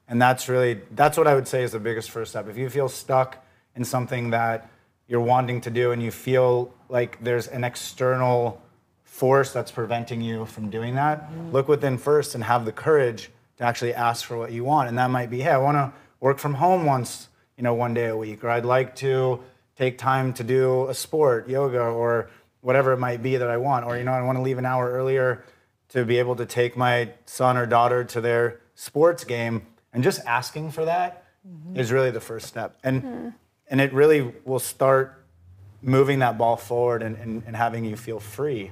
And that's what I would say is the biggest first step. If you feel stuck in something that you're wanting to do and you feel like there's an external force that's preventing you from doing that, look within first and have the courage to actually ask for what you want. And that might be, hey, I want to work from home one day a week, or I'd like to take time to do a sport, yoga, or whatever it might be that I want. Or, I want to leave an hour earlier to be able to take my son or daughter to their sports game. And just asking for that is really the first step. And it really will start moving that ball forward and having you feel free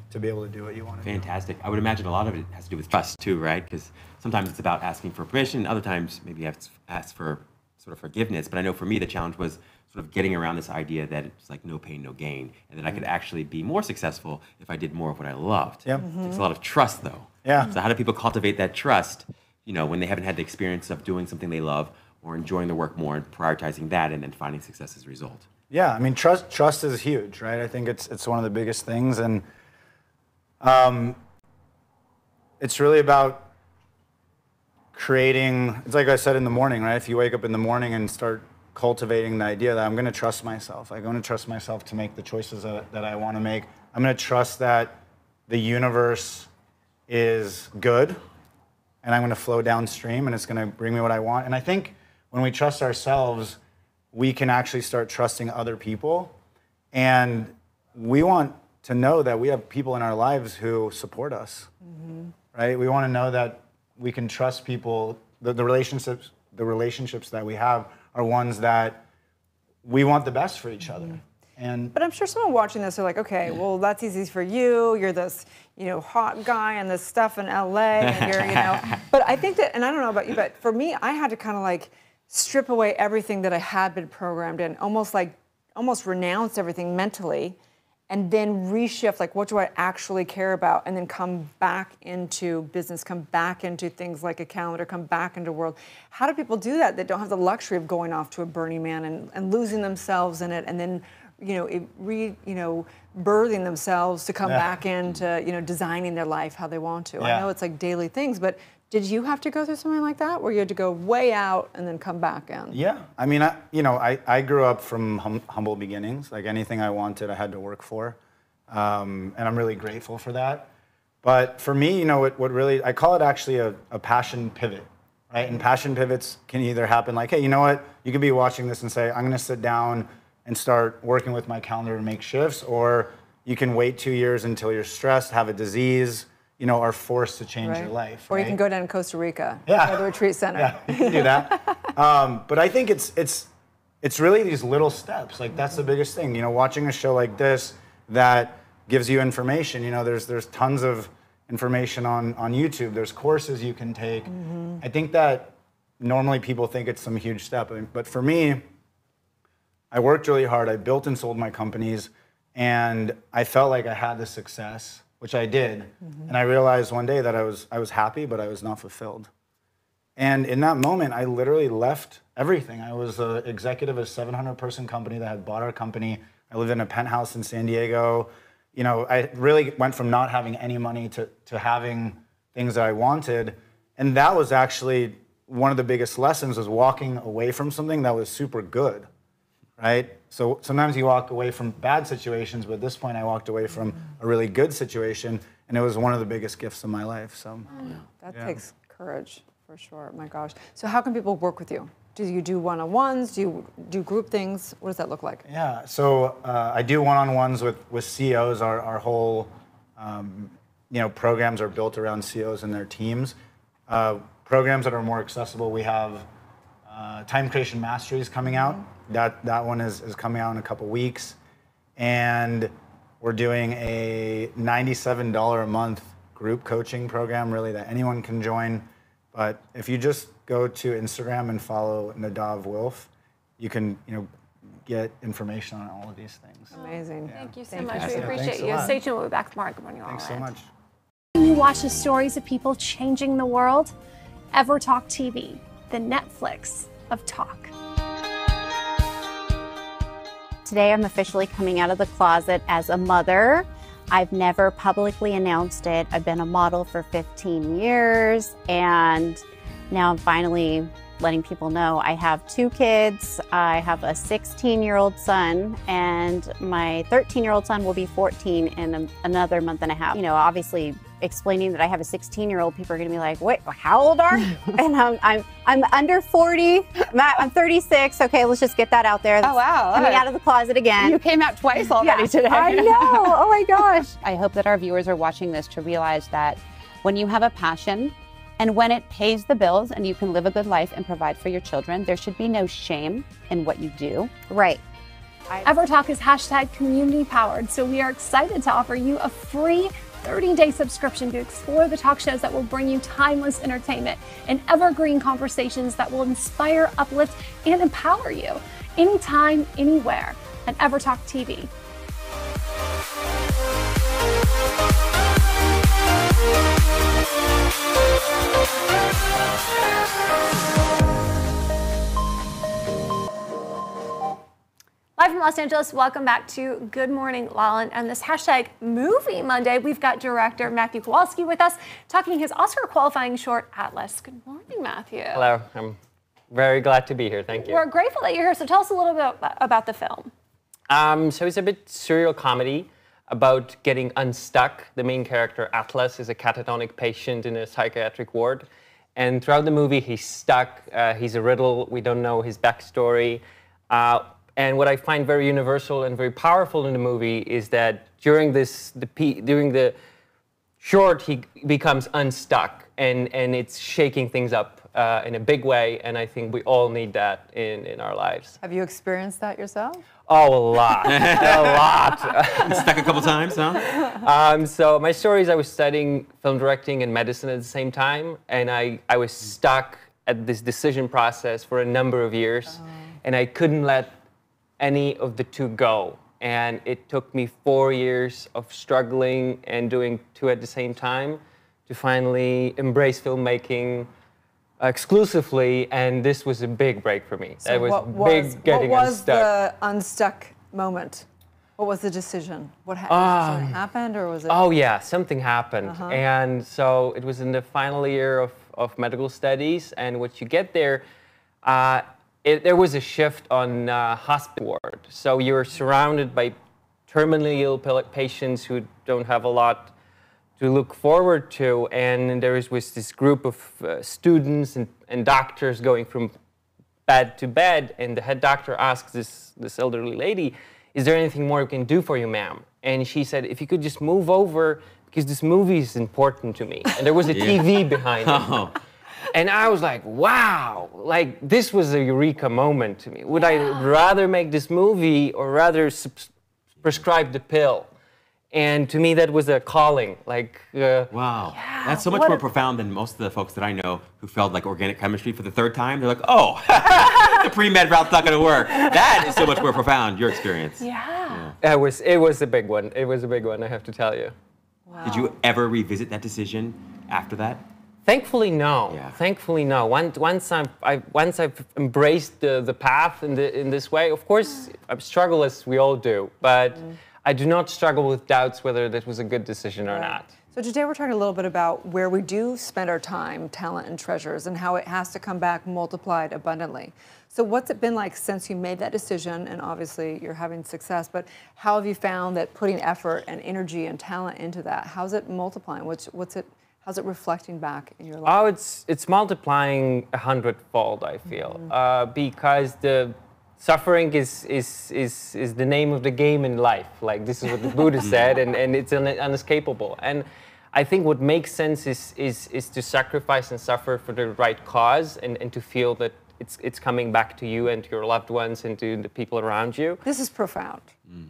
to be able to do what you want to do. Fantastic. I would imagine a lot of it has to do with trust too, right? Because sometimes it's about asking for permission. Other times maybe you have to ask for sort of forgiveness. But I know for me, the challenge was sort of getting around this idea that it's like no pain, no gain, and that I could actually be more successful if I did more of what I loved. Yep. It takes a lot of trust, though. Yeah. So how do people cultivate that trust, when they haven't had the experience of doing something they love or enjoying their work more and prioritizing that and then finding success as a result? Yeah, I mean, trust is huge, right? I think it's one of the biggest things, and it's really about creating. It's like I said in the morning, right? If you wake up in the morning and start cultivating the idea that I'm going to trust myself, I'm going to trust myself to make the choices that I want to make. I'm going to trust that the universe is good, and I'm going to flow downstream, and it's going to bring me what I want. And I think when we trust ourselves, we can actually start trusting other people, and we want to know that we have people in our lives who support us, right? We want to know that we can trust people. The relationships that we have are ones that we want the best for each other. But I'm sure someone watching this are like, okay, well, that's easy for you. You're this, hot guy and this stuff in LA, and you're, But I think that, and I don't know about you, but for me, I had to kind of like strip away everything that I had been programmed in, almost renounce everything mentally, and then reshift, like, what do I actually care about? And then come back into business, come back into things like a calendar, come back into world. How do people do that don't have the luxury of going off to a Burning Man and losing themselves in it, and then, birthing themselves to come back into, designing their life how they want to? I know it's like daily things, but did you have to go through something like that, where you had to go way out and then come back in? Yeah, I mean, I grew up from humble beginnings. Like anything I wanted, I had to work for, and I'm really grateful for that. But for me, what really, I call it actually a passion pivot, right? And passion pivots can either happen like, hey, you know what? You could be watching this and say, I'm going to sit down and start working with my calendar and make shifts, or you can wait 2 years until you're stressed, have a disease, are forced to change your life. Or right? you can go down to Costa Rica, yeah, or the retreat center. Yeah, you can do that. But I think it's really these little steps. Like that's the biggest thing. Watching a show like this that gives you information. There's tons of information on YouTube. There's courses you can take. Mm-hmm. I think that normally people think it's some huge step, but for me, I worked really hard. I built and sold my companies, and I felt like I had the success, which I did. Mm-hmm. And I realized one day that I was happy, but I was not fulfilled. And in that moment, I literally left everything. I was an executive of a 700-person company that had bought our company. I lived in a penthouse in San Diego. I really went from not having any money to having things that I wanted. And that was actually one of the biggest lessons, was walking away from something that was super good, right? So sometimes you walk away from bad situations, but at this point I walked away from a really good situation, and it was one of the biggest gifts of my life. So that takes courage, for sure. My gosh. So how can people work with you? Do you do one-on-ones? Do you do group things? What does that look like? Yeah, so I do one-on-ones with CEOs. Our whole programs are built around CEOs and their teams. Programs that are more accessible, we have Time Creation Masteries coming out. That one is coming out in a couple weeks. And we're doing a $97 a month group coaching program, really, that anyone can join. But if you just go to Instagram and follow Nadav Wilf, you can get information on all of these things. Amazing. Thank you so much. We appreciate you. Stay tuned. We'll be back tomorrow. Good morning, all. Thanks so much. You watch the stories of people changing the world? EverTalk TV, the Netflix of talk. Today I'm officially coming out of the closet as a mother. I've never publicly announced it. I've been a model for 15 years, and now I'm finally letting people know I have 2 kids. I have a 16-year-old son, and my 13-year-old son will be 14 in another month and a half. Obviously explaining that I have a 16-year-old, people are gonna be like, wait, how old are you? And I'm under 40, I'm 36. Okay, let's just get that out there. Oh, wow. Coming out of the closet again. You came out twice already today. I know, oh my gosh. I hope that our viewers are watching this to realize that when you have a passion and when it pays the bills and you can live a good life and provide for your children, there should be no shame in what you do. Right. EverTalk is hashtag community powered, so we are excited to offer you a free 30-day subscription to explore the talk shows that will bring you timeless entertainment and evergreen conversations that will inspire, uplift, and empower you anytime, anywhere at EverTalk TV. Live from Los Angeles, welcome back to Good Morning Lolland. And this hashtag Movie Monday, we've got director Matthew Kowalski with us, talking his Oscar-qualifying short, Atlas. Good morning, Matthew. Hello, I'm very glad to be here, thank you. We're grateful that you're here, so tell us a little bit about the film. So it's a bit surreal comedy about getting unstuck. The main character, Atlas, is a catatonic patient in a psychiatric ward. And throughout the movie, he's stuck, he's a riddle, we don't know his backstory. And what I find very universal and very powerful in the movie is that during the short, he becomes unstuck, and it's shaking things up in a big way, and I think we all need that in our lives. Have you experienced that yourself? Oh, a lot, a lot. Stuck a couple times, huh? So my story is I was studying film directing and medicine at the same time, and I was stuck at this decision process for a number of years, and I couldn't let any of the two go. And it took me 4 years of struggling and doing two at the same time to finally embrace filmmaking exclusively, and this was a big break for me. So it was what big getting what was unstuck. the unstuck moment? What was the decision? What something happened, or was it? Oh yeah, something happened. Uh-huh. And so it was in the final year of medical studies, and what you get there, there was a shift on hospital ward. So you're surrounded by terminally ill patients who don't have a lot to look forward to, and there was this group of students and doctors going from bed to bed, and the head doctor asks this elderly lady, "Is there anything more we can do for you, ma'am?" And she said, "If you could just move over, because this movie is important to me." And there was a TV behind it. And I was like, wow, like this was a eureka moment to me. Would I rather make this movie or rather prescribe the pill? And to me, that was a calling. Like, wow, that's so much more profound than most of the folks that I know who felt like organic chemistry for the third time. They're like, oh, the pre-med route's not going to work. That is so much more profound. Your experience. Yeah. It was a big one. It was a big one, I have to tell you. Wow. Did you ever revisit that decision after that? Thankfully, no. Yeah. Thankfully, no. Once I've embraced the path in this way, of course, I struggle as we all do, but I do not struggle with doubts whether that was a good decision or not. So today we're talking a little bit about where we do spend our time, talent, and treasures, and how it has to come back multiplied abundantly. So what's it been like since you made that decision, and obviously you're having success, but how have you found that putting effort and energy and talent into that, how's it multiplying? How's it reflecting back in your life? Oh, it's multiplying 100-fold, I feel, because the suffering is the name of the game in life. Like, this is what the Buddha said, and it's unescapable. And I think what makes sense is to sacrifice and suffer for the right cause, and to feel that it's coming back to you and to your loved ones and to the people around you. This is profound.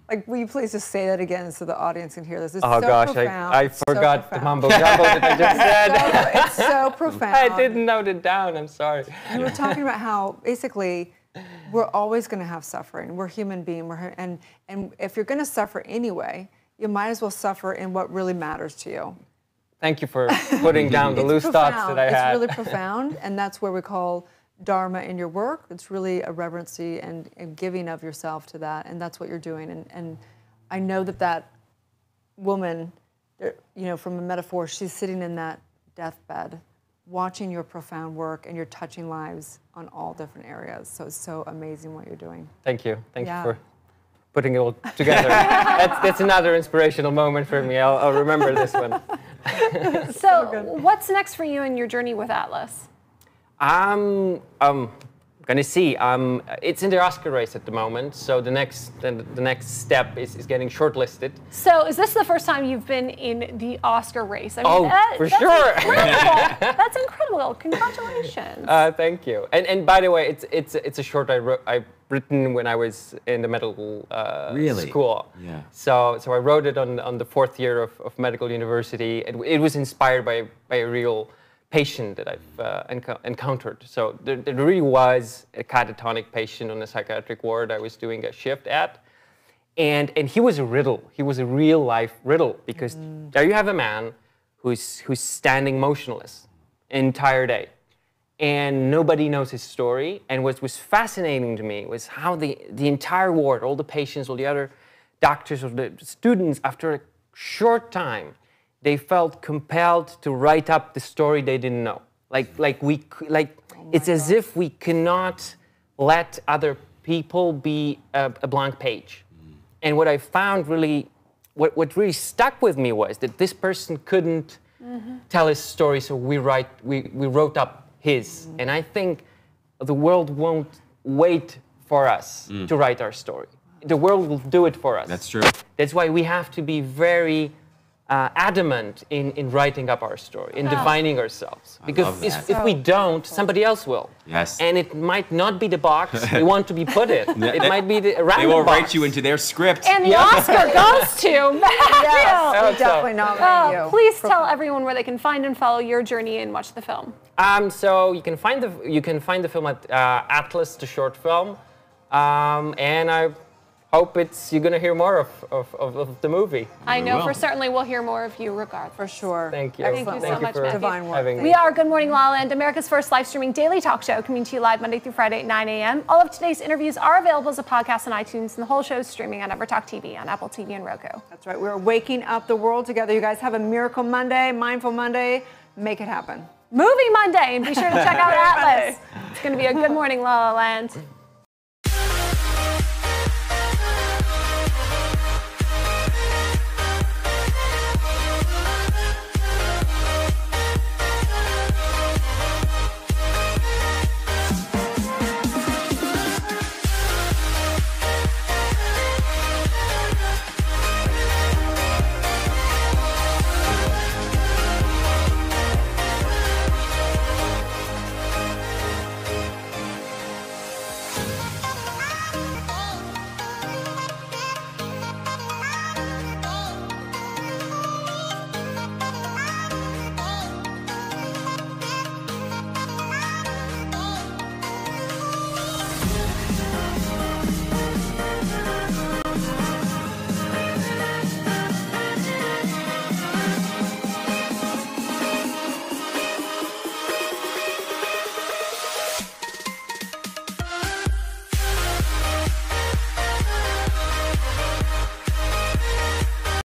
Like, will you please just say that again so the audience can hear this? It's oh so gosh, profound. I forgot the mumbo jumbo that I just said. It's so profound. I didn't note it down, I'm sorry. You were talking about how basically we're always going to have suffering. We're human beings, and if you're going to suffer anyway, you might as well suffer in what really matters to you. Thank you for putting down the loose thoughts that I had. It's really profound, and that's where we call Dharma in your work. It's really a reverency and giving of yourself to that, and that's what you're doing. And I know that woman, from a metaphor, she's sitting in that deathbed, watching your profound work, and you're touching lives on all different areas. So it's so amazing what you're doing. Thank you. Thank you for putting it all together. That's another inspirational moment for me. I'll remember this one. So what's next for you in your journey with Atlas? I'm gonna see. It's in the Oscar race at the moment, so the next step is getting shortlisted. So is this the first time you've been in the Oscar race? I mean, for sure. Incredible. That's incredible. Congratulations. Thank you. And by the way, it's a short I've written when I was in the medical school. Yeah. So I wrote it on the 4th year of medical university. It was inspired by a real patient that I've encountered. So there really was a catatonic patient on a psychiatric ward I was doing a shift at. And he was a riddle. He was a real life riddle, because there you have a man who's standing motionless the entire day. And nobody knows his story. And what was fascinating to me was how the entire ward, all the patients, all the other doctors, or the students, after a short time, they felt compelled to write up the story they didn't know. It's as if we cannot let other people be a blank page. And what I found really, what really stuck with me was that this person couldn't tell his story, so we wrote up his. And I think the world won't wait for us to write our story. The world will do it for us. That's true. That's why we have to be very adamant in writing up our story, in defining ourselves. Because love if we don't, somebody else will. Yes. And it might not be the box we want to be put in. It might be the random They will box. write you into their script. And the Oscar goes to Matthew. Yes, we definitely nominate you. Please tell everyone where they can find and follow your journey and watch the film. So you can find the film at Atlas, the short film, and I hope you're going to hear more of the movie. I know for certainly we'll hear more of you regardless. For sure. Thank you. Thank you so much, for Matthew. Divine work. having me. We are Good Morning La La Land, America's first live streaming daily talk show, coming to you live Monday through Friday at 9 a.m. All of today's interviews are available as a podcast on iTunes, and the whole show is streaming on EverTalk TV, on Apple TV, and Roku. That's right. We're waking up the world together. You guys have a Miracle Monday, Mindful Monday. Make it happen. Movie Monday, and be sure to check out Atlas. It's going to be a Good Morning La La Land.